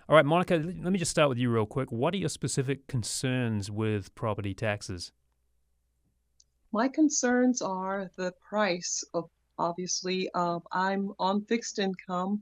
All right, Monica, let me just start with you real quick. What are your specific concerns with property taxes? My concerns are the price of obviously I'm on fixed income.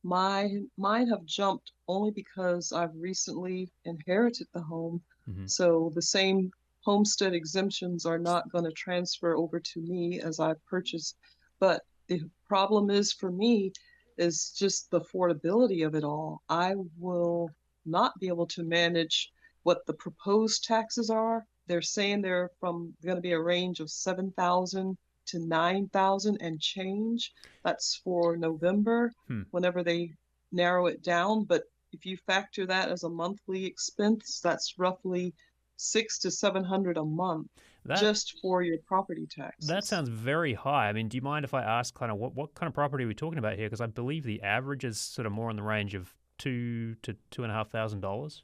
Mine have jumped only because I've recently inherited the home. Hmm. So the same homestead exemptions are not going to transfer over to me as I've purchased. But the problem is for me is just the affordability of it all. I will not be able to manage what the proposed taxes are. They're saying they're from going to be a range of 7,000 to 9,000 and change. That's for November Hmm. whenever they narrow it down. But if you factor that as a monthly expense, that's roughly 600 to 700 a month That just for your property that taxes. sounds very high. I mean, do you mind if I ask kind of what kind of property are we talking about here? Because I believe the average is sort of more in the range of $2,000 to $2,500.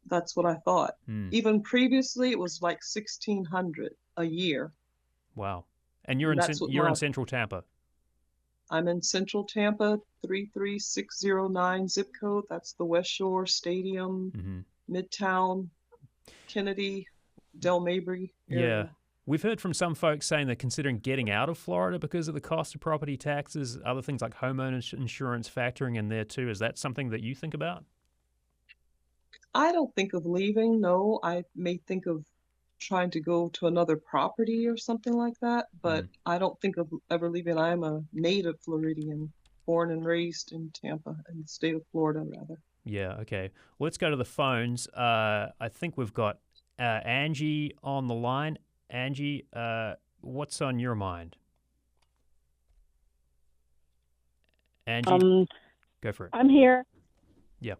That's what I thought. Hmm. Even previously, it was like 1,600 a year, Wow. And you're and in that's what you're in my central Tampa. I'm in Central Tampa, 33609 zip code. That's the West Shore Stadium, Hmm. Midtown, Kennedy, Del Mabry Yeah. area. We've heard from some folks saying they're considering getting out of Florida because of the cost of property taxes, other things like homeowners insurance factoring in there too. Is that something that you think about? I don't think of leaving. No, I may think of trying to go to another property or something like that, Hmm. but I don't think of ever leaving. I'm a native Floridian, born and raised in Tampa, in the state of Florida, rather. Yeah, okay. Well, let's go to the phones. I think we've got Angie on the line. Angie, what's on your mind? Angie, Um, go for it. I'm here. Yeah.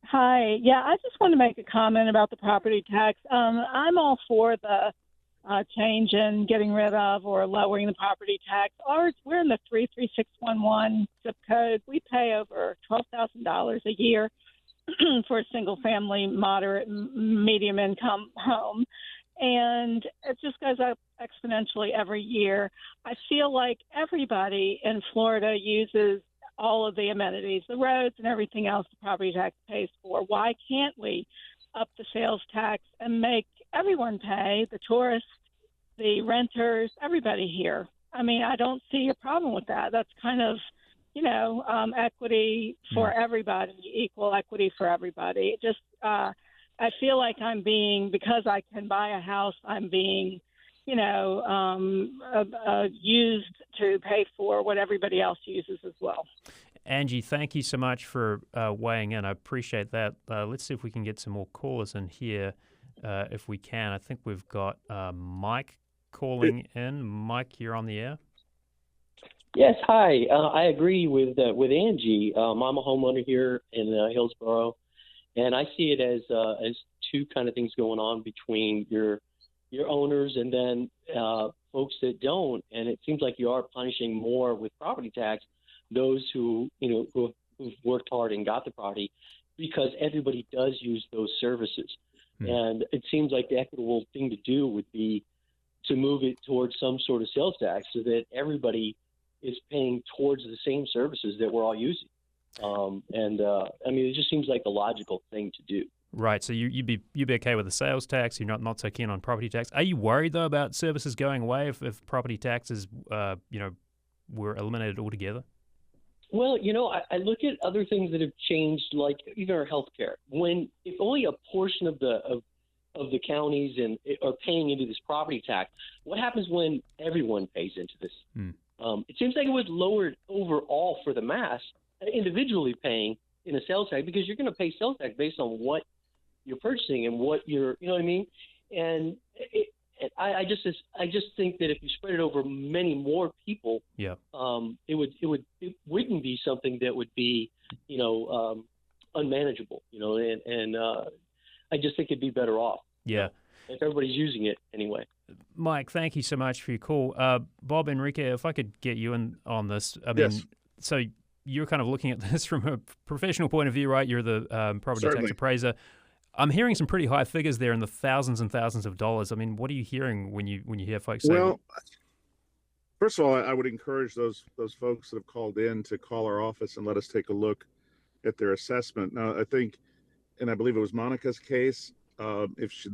Hi. Yeah, I just want to make a comment about the property tax. I'm all for the change in getting rid of or lowering the property tax. We're in the 33611 zip code. We pay over $12,000 a year for a single family, moderate, medium income home. And it just goes up exponentially every year. I feel like everybody in Florida uses all of the amenities, the roads and everything else the property tax pays for. Why can't we up the sales tax and make everyone pay, the tourists, the renters, everybody here? I mean, I don't see a problem with that. That's kind of, equity Hmm. for everybody, equal equity for everybody. It just, I feel like because I can buy a house, I'm being, used to pay for what everybody else uses as well. Angie, thank you so much for weighing in. I appreciate that. Let's see if we can get some more callers in here if we can. I think we've got Mike calling in. Mike, you're on the air. Yes, hi. I agree with Angie. I'm a homeowner here in Hillsborough, and I see it as two kind of things going on between your owners and then folks that don't. And it seems like you are punishing more with property tax those who've worked hard and got the property, because everybody does use those services. Hmm. And it seems like the equitable thing to do would be to move it towards some sort of sales tax so that everybody is paying towards the same services that we're all using. I mean, it just seems like the logical thing to do. Right. So you'd be okay with the sales tax. You're not so keen on property tax. Are you worried though about services going away if property taxes were eliminated altogether? Well, I look at other things that have changed, like even our healthcare. If only a portion of the counties are paying into this property tax, what happens when everyone pays into this? Hmm. It seems like it would lower it overall for the mass, individually paying in a sales tax, because you're going to pay sales tax based on what you're purchasing and what you know what I mean? And I just think that if you spread it over many more people, Yeah. it wouldn't be something that would be, unmanageable, and I just think it'd be better off. Yeah. If everybody's using it anyway. Mike, thank you so much for your call. Bob, Henrique, if I could get you in on this. I mean, Yes. So you're kind of looking at this from a professional point of view, right? You're the property tax Certainly. appraiser. I'm hearing some pretty high figures there in the thousands and thousands of dollars. I mean, what are you hearing when you hear folks say? Well, first of all, I would encourage those folks that have called in to call our office and let us take a look at their assessment. Now, I think, and I believe it was Monica's case. If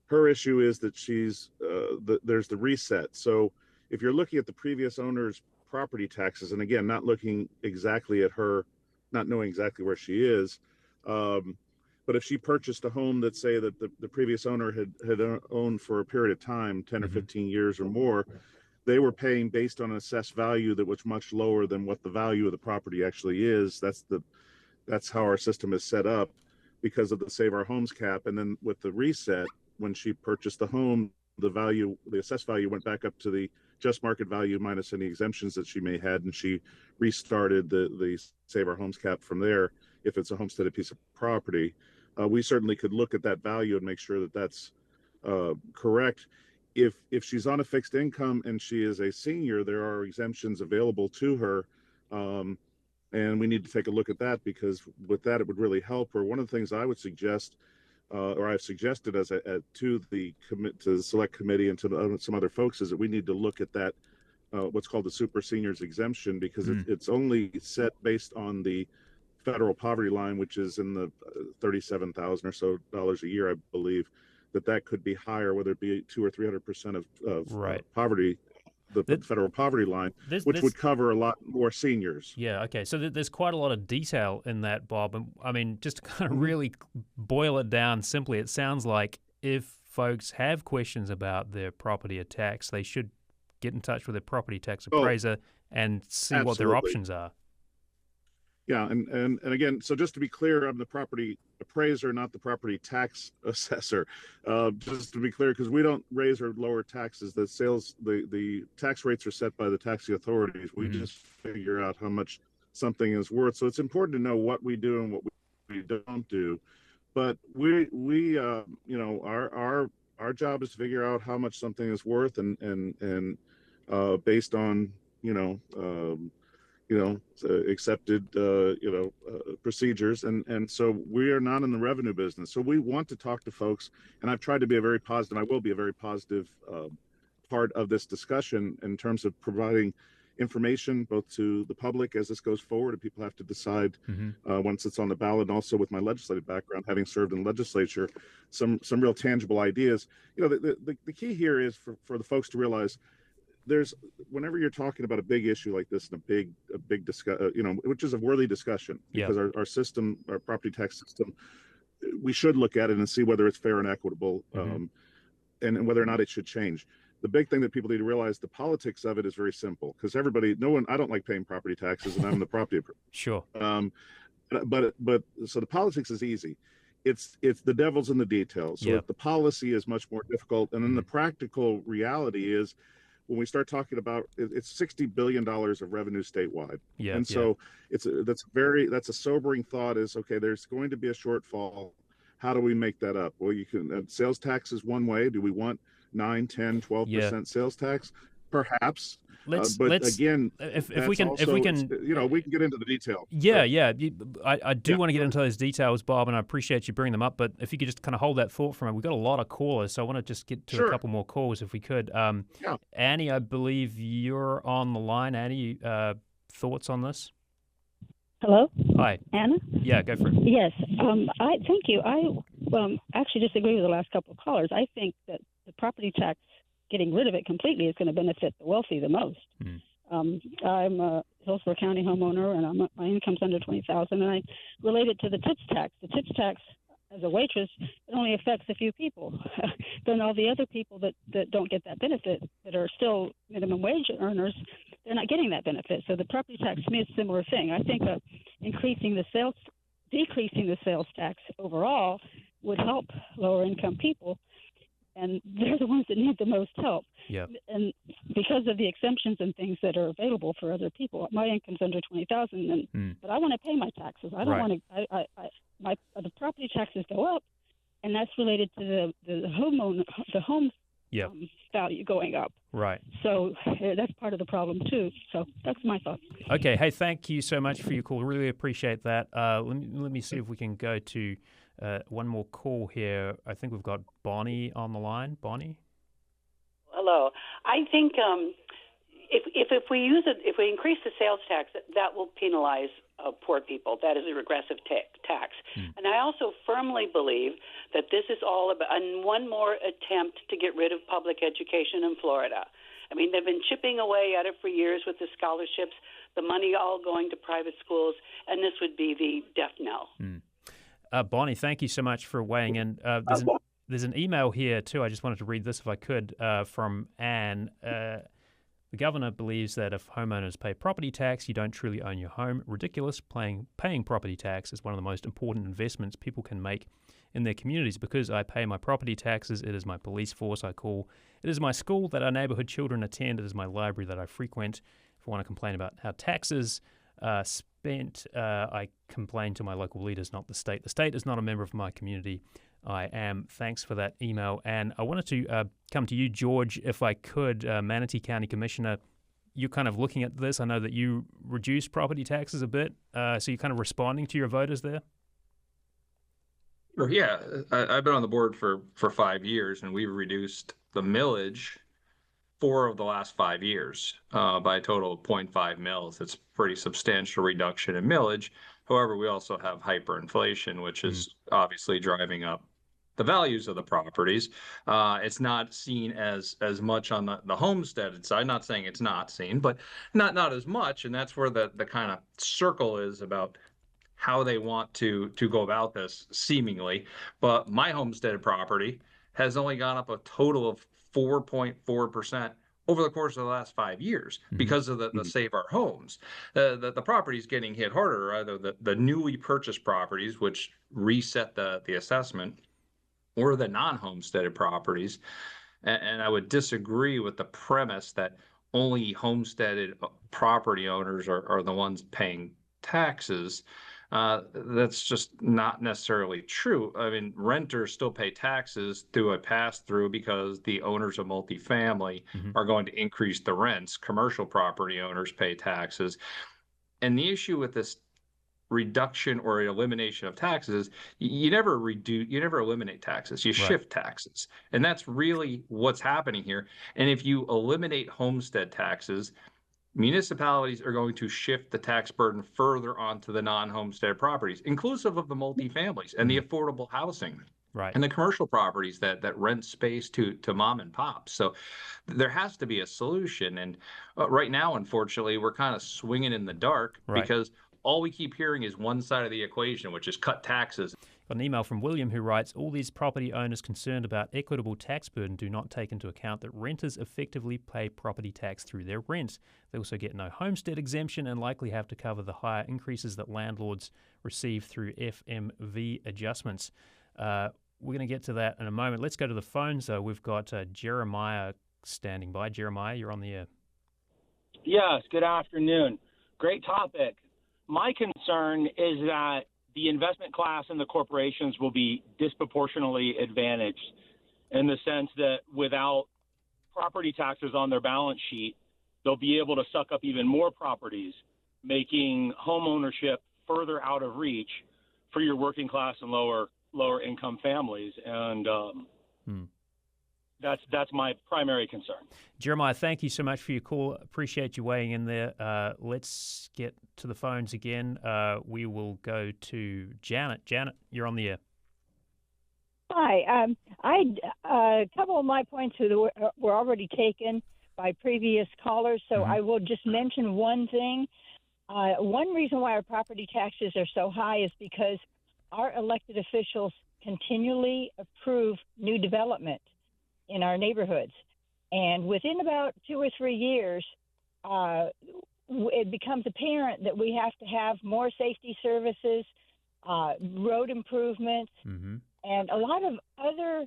her issue is that there's the reset. So if you're looking at the previous owner's property taxes, and again, not looking exactly at her, not knowing exactly where she is, but if she purchased a home that say that the previous owner had owned for a period of time, 10 or 15 years or more, they were paying based on an assessed value that was much lower than what the value of the property actually is. That's how our system is set up because of the Save Our Homes cap. And then with the reset, when she purchased the home, the assessed value went back up to the just market value minus any exemptions that she may had, and she restarted the Save Our Homes cap from there. If it's a homesteaded piece of property, we certainly could look at that value and make sure that that's correct. If she's on a fixed income and she is a senior, there are exemptions available to her, and we need to take a look at that, because with that it would really help her. One of the things I would suggest, or I've suggested to the select committee and to some other folks, is that we need to look at that what's called the super seniors exemption, because it's only set based on the federal poverty line, which is in the $37,000 or so a year, I believe. That could be higher, whether it be 200 or 300% of poverty, the federal poverty line, which would cover a lot more seniors. Yeah, okay. So there's quite a lot of detail in that, Bob. And I mean, just to kind of really boil it down simply, it sounds like if folks have questions about their property tax, they should get in touch with their property tax appraiser and see what their options are. Yeah, and again, so just to be clear, I'm the property appraiser, not the property tax assessor. Just to be clear, because we don't raise or lower taxes. The tax rates are set by the taxing authorities. We just figure out how much something is worth. So it's important to know what we do and what we don't do. But our job is to figure out how much something is worth, and based on accepted, procedures. And so we are not in the revenue business. So we want to talk to folks, and I've tried to be a very positive, I will be a very positive part of this discussion in terms of providing information both to the public as this goes forward, and people have to decide once it's on the ballot, and also with my legislative background, having served in the legislature, some real tangible ideas. The key here is for the folks to realize whenever you're talking about a big issue like this and a big discussion, which is a worthy discussion, because our system, our property tax system, we should look at it and see whether it's fair and equitable, and whether or not it should change. The big thing that people need to realize, the politics of it is very simple, because I don't like paying property taxes, and I'm the property appraiser. Sure. But so the politics is easy. It's the devil's in the details. So the policy is much more difficult, and then the practical reality is, when we start talking about it's $60 billion of revenue statewide. And so that's a sobering thought, is, okay, there's going to be a shortfall. How do we make that up? Well, you can, sales tax is one way. Do we want 9, 10, 12% sales tax? Perhaps. Again, if we can we can get into the detail. I do want to get into those details, Bob, and I appreciate you bringing them up. But if you could just kind of hold that thought for a minute, we've got a lot of callers, so I want to just get to a couple more calls if we could. Annie, I believe you're on the line. Annie, thoughts on this? Hello. Hi, Anna. Yeah, go for it. Yes. Thank you. I actually disagree with the last couple of callers. I think that the property tax, getting rid of it completely, is going to benefit the wealthy the most. I'm a Hillsborough County homeowner, and my income's under $20,000, and I relate it to the tips tax. The tips tax, as a waitress, it only affects a few people. Then all the other people that don't get that benefit, that are still minimum wage earners, they're not getting that benefit. So the property tax, to me, is a similar thing. I think decreasing the sales tax overall would help lower income people, and they're the ones that need the most help. And because of the exemptions and things that are available for other people, my income's under $20,000, but I want to pay my taxes. I don't want to. The property taxes go up, and that's related to the home value going up. Right. So that's part of the problem too. So that's my thought. Okay. Hey, thank you so much for your call. Really appreciate that. Let me see if we can go to one more call here. I think we've got Bonnie on the line. Bonnie? Hello. I think, if we use it, if we increase the sales tax, that will penalize poor people. That is a regressive tax. And I also firmly believe that this is all about one more attempt to get rid of public education in Florida. I mean, they've been chipping away at it for years with the scholarships, the money all going to private schools, and this would be the death knell. Bonnie, thank you so much for weighing in. There's an email here, too. I just wanted to read this if I could, from Anne. The governor believes that if homeowners pay property tax, you don't truly own your home. Ridiculous. Paying property tax is one of the most important investments people can make in their communities. Because I pay my property taxes, it is my police force I call. It is my school that our neighborhood children attend. It is my library that I frequent. If I want to complain about how taxes spent, I complain to my local leaders, not the state. The state is not a member of my community. I am. Thanks for that email. And I wanted to come to you, George, if I could. Manatee County Commissioner, you're kind of looking at this. I know that you reduced property taxes a bit, so you're kind of responding to your voters there? Yeah, I've been on the board for 5 years, and we've reduced the millage 4 of the last 5 years by a total of 0.5 mils. It's a pretty substantial reduction in millage. However, we also have hyperinflation, which is obviously driving up the values of the properties. It's not seen as much on the homesteaded side. Not saying it's not seen, but not as much. And that's where the kind of circle is about how they want to go about this, seemingly. But my homesteaded property has only gone up a total of 4.4% over the course of the last 5 years because of the Save Our Homes. The properties getting hit harder are either the newly purchased properties, which reset the assessment, or the non-homesteaded properties. And I would disagree with the premise that only homesteaded property owners are the ones paying taxes. That's just not necessarily true. I mean, renters still pay taxes through a pass-through because the owners of multifamily are going to increase the rents. Commercial property owners pay taxes. And the issue with this reduction or elimination of taxes, you never eliminate taxes, you shift taxes. And that's really what's happening here. And if you eliminate homestead taxes, municipalities are going to shift the tax burden further onto the non-homestead properties, inclusive of the multifamilies and the affordable housing. And the commercial properties that rent space to mom and pop. So there has to be a solution. And right now, unfortunately, we're kind of swinging in the dark because all we keep hearing is one side of the equation, which is cut taxes. Got an email from William who writes, all these property owners concerned about equitable tax burden do not take into account that renters effectively pay property tax through their rent. They also get no homestead exemption and likely have to cover the higher increases that landlords receive through FMV adjustments. We're going to get to that in a moment. Let's go to the phones, though. We've got Jeremiah standing by. Jeremiah, you're on the air. Yes, good afternoon. Great topic. My concern is that the investment class and the corporations will be disproportionately advantaged in the sense that without property taxes on their balance sheet, they'll be able to suck up even more properties, making home ownership further out of reach for your working class and lower income families. And that's my primary concern. Jeremiah, thank you so much for your call. Appreciate you weighing in there. Let's get to the phones again. We will go to Janet. Janet, you're on the air. Hi. A couple of my points were already taken by previous callers, so I will just mention one thing. One reason why our property taxes are so high is because our elected officials continually approve new development in our neighborhoods. And within about 2 or 3 years, it becomes apparent that we have to have more safety services, road improvements, and a lot of other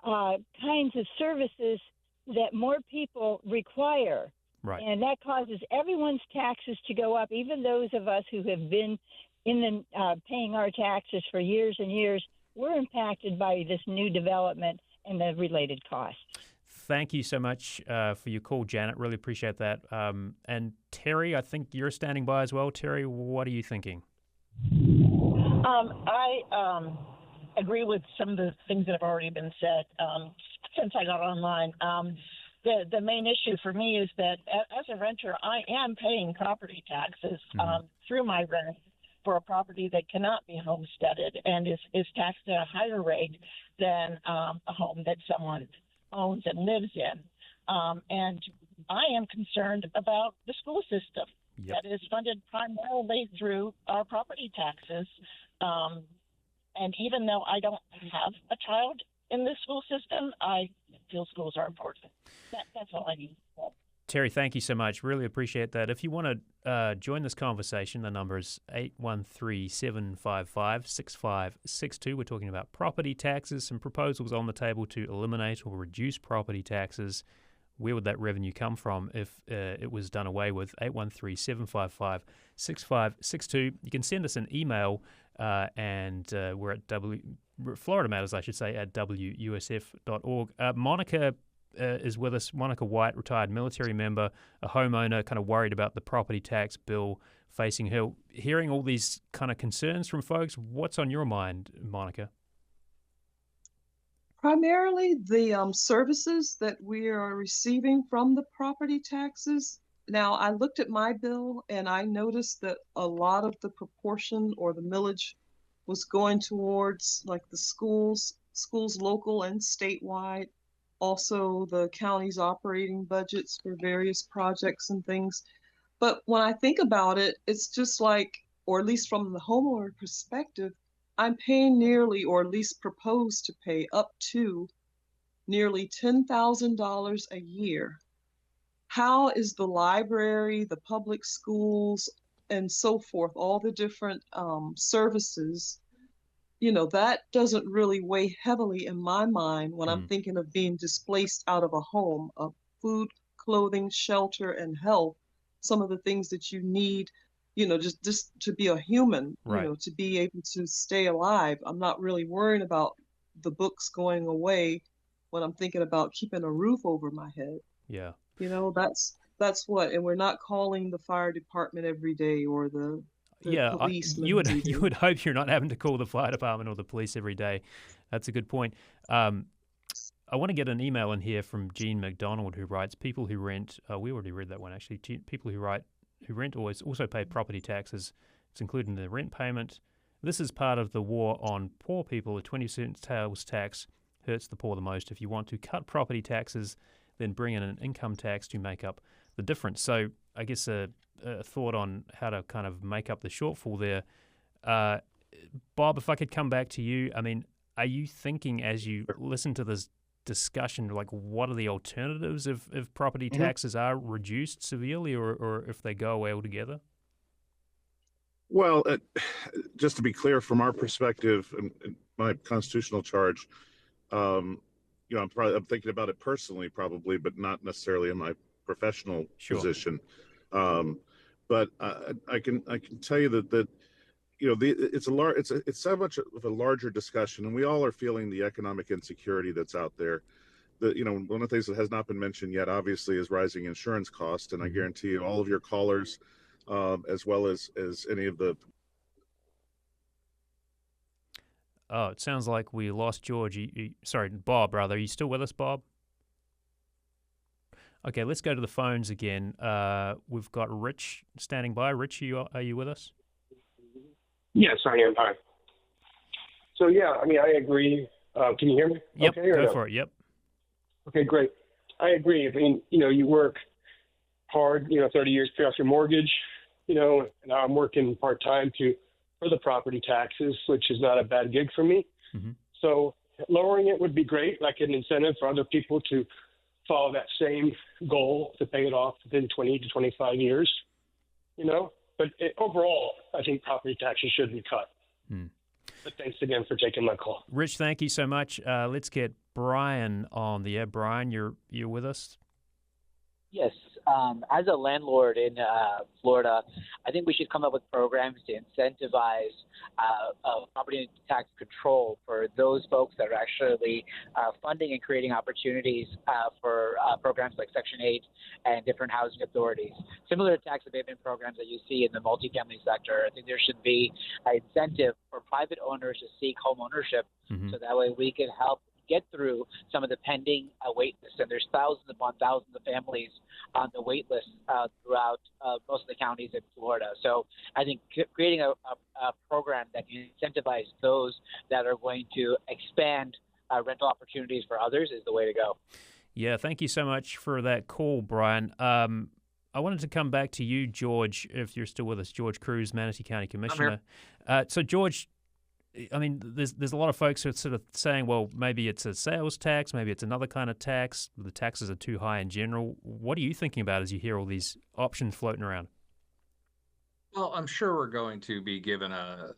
kinds of services that more people require. And that causes everyone's taxes to go up, even those of us who have been in the paying our taxes for years and years. We're impacted by this new development and the related costs. Thank you so much for your call, Janet. Really appreciate that. And Terry, I think you're standing by as well. Terry, what are you thinking? I agree with some of the things that have already been said since I got online. the main issue for me is that as a renter, I am paying property taxes through my rent for a property that cannot be homesteaded and is taxed at a higher rate than a home that someone owns and lives in. And I am concerned about the school system that is funded primarily through our property taxes. And even though I don't have a child in the school system, I feel schools are important. That's all I need. Terry, thank you so much. Really appreciate that. If you want to join this conversation, the number is 813-755-6562. We're talking about property taxes, some proposals on the table to eliminate or reduce property taxes. Where would that revenue come from if it was done away with? 813-755-6562. You can send us an email, and we're at Florida Matters, I should say, at WUSF.org. Monica is with us. Monica White, retired military member, a homeowner, kind of worried about the property tax bill facing her. Hearing all these kind of concerns from folks, what's on your mind, Monica? Primarily the services that we are receiving from the property taxes. Now, I looked at my bill and I noticed that a lot of the proportion or the millage was going towards like the schools local and statewide, also the county's operating budgets for various projects and things. But when I think about it, it's just like, or at least from the homeowner perspective, I'm paying nearly, or at least proposed to pay up to nearly $10,000 a year. How is the library, the public schools, and so forth, all the different services, that doesn't really weigh heavily in my mind when I'm thinking of being displaced out of a home, of food, clothing, shelter, and health, some of the things that you need, just to be a human, right. To be able to stay alive. I'm not really worrying about the books going away when I'm thinking about keeping a roof over my head. Yeah. That's what, and we're not calling the fire department every day or the police. You would hope you're not having to call the fire department or the police every day. That's a good point. I want to get an email in here from Jean McDonald, who writes, people who rent, we already read that one actually, people who rent always also pay property taxes. It's included in the rent payment. This is part of the war on poor people. A 20% sales tax hurts the poor the most. If you want to cut property taxes, then bring in an income tax to make up the difference. So I guess a thought on how to kind of make up the shortfall there. Bob, if I could come back to you, I mean, are you thinking as you listen to this discussion, like what are the alternatives if property taxes are reduced severely or if they go away altogether? Well, just to be clear, from our perspective and my constitutional charge, I'm thinking about it personally, probably, but not necessarily in my professional position. But I can tell you that it's so much of a larger discussion, and we all are feeling the economic insecurity that's out there. One of the things that has not been mentioned yet, obviously, is rising insurance costs, and I guarantee you, all of your callers, as well as any of the. Oh, it sounds like we lost George. Sorry, Bob, rather. Are you still with us, Bob? Okay, let's go to the phones again. We've got Rich standing by. Rich, are you with us? Yes, I am. Hi. So, yeah, I mean, I agree. Can you hear me? Yep, okay, go for it. Yep. Okay, great. I agree. I mean, you work hard, 30 years, pay off your mortgage, and I'm working part-time for the property taxes, which is not a bad gig for me. Mm-hmm. So lowering it would be great, like an incentive for other people to follow that same goal to pay it off within 20 to 25 years, But overall, I think property taxes should be cut. But thanks again for taking my call. Rich, thank you so much. Let's get Brian on the air. Brian, you're with us? Yes. As a landlord in Florida, I think we should come up with programs to incentivize property tax control for those folks that are actually funding and creating opportunities for programs like Section 8 and different housing authorities. Similar to tax abatement programs that you see in the multifamily sector, I think there should be an incentive for private owners to seek home ownership, so that way we can help get through some of the pending wait lists. And there's thousands upon thousands of families on the wait list throughout most of the counties in Florida. So I think creating a program that can incentivize those that are going to expand rental opportunities for others is the way to go. Yeah, thank you so much for that call, Brian. I wanted to come back to you, George, if you're still with us. George Kruse, Manatee County Commissioner. So, George, I mean, there's a lot of folks who are sort of saying, well, maybe it's a sales tax, maybe it's another kind of tax. The taxes are too high in general. What are you thinking about as you hear all these options floating around? Well, I'm sure we're going to be given a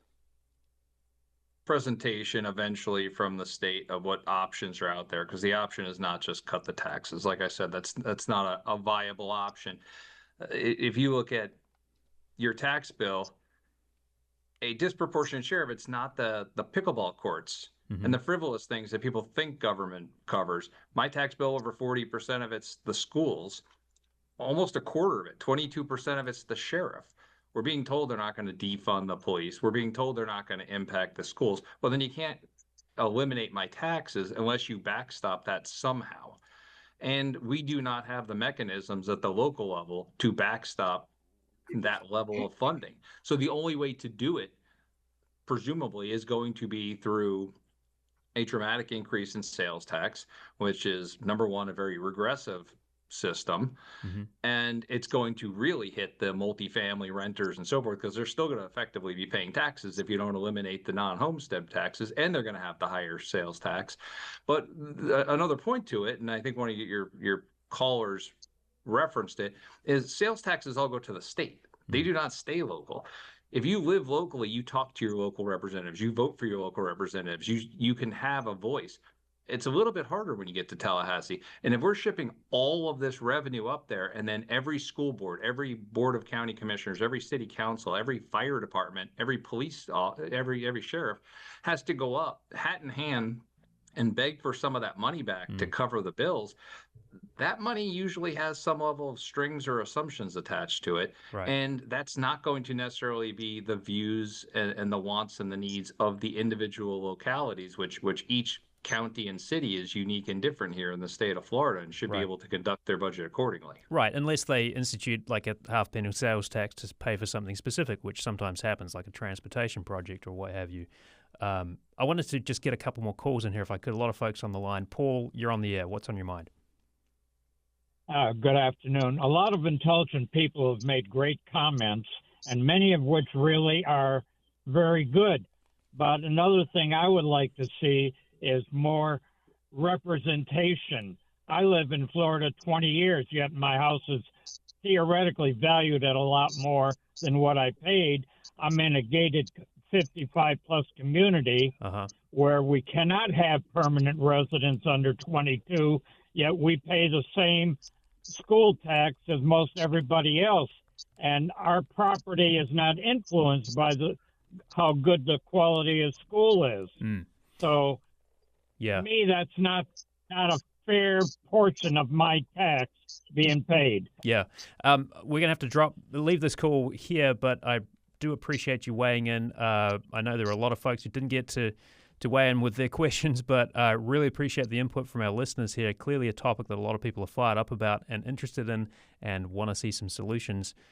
presentation eventually from the state of what options are out there, because the option is not just cut the taxes. Like I said, that's not a viable option. If you look at your tax bill, a disproportionate share of it's not the pickleball courts and the frivolous things that people think government covers. My tax bill, over 40% of it's the schools, almost a quarter of it, 22% of it's the sheriff. We're being told they're not going to defund the police. We're being told they're not going to impact the schools. Well, then you can't eliminate my taxes unless you backstop that somehow. And we do not have the mechanisms at the local level to backstop that level of funding. So the only way to do it, presumably, is going to be through a dramatic increase in sales tax, which is, number one, a very regressive system, and it's going to really hit the multifamily renters and so forth, because they're still going to effectively be paying taxes if you don't eliminate the non-homestead taxes, and they're going to have the higher sales tax. But another point to it, and I think one of your callers referenced it, is sales taxes all go to the state. They do not stay local. If you live locally, you talk to your local representatives, you vote for your local representatives, you can have a voice. It's a little bit harder when you get to Tallahassee. And if we're shipping all of this revenue up there, and then every school board, every board of county commissioners, every city council, every fire department, every police, every sheriff has to go up hat in hand and beg for some of that money back to cover the bills, that money usually has some level of strings or assumptions attached to it. Right. And that's not going to necessarily be the views and the wants and the needs of the individual localities, which each county and city is unique and different here in the state of Florida, and should be able to conduct their budget accordingly. Right, unless they institute like a half-penny sales tax to pay for something specific, which sometimes happens, like a transportation project or what have you. I wanted to just get a couple more calls in here if I could. A lot of folks on the line. Paul, you're on the air. What's on your mind? Good afternoon. A lot of intelligent people have made great comments, and many of which really are very good. But another thing I would like to see is more representation. I live in Florida 20 years, yet my house is theoretically valued at a lot more than what I paid. I'm in a gated 55-plus community where we cannot have permanent residents under 22, yet we pay the same school tax as most everybody else. And our property is not influenced by how good the quality of school is. So, to me, that's not a fair portion of my tax being paid. Yeah. We're going to have to leave this call here, but I do appreciate you weighing in. I know there are a lot of folks who didn't get to weigh in with their questions, but I really appreciate the input from our listeners here. Clearly a topic that a lot of people are fired up about and interested in and want to see some solutions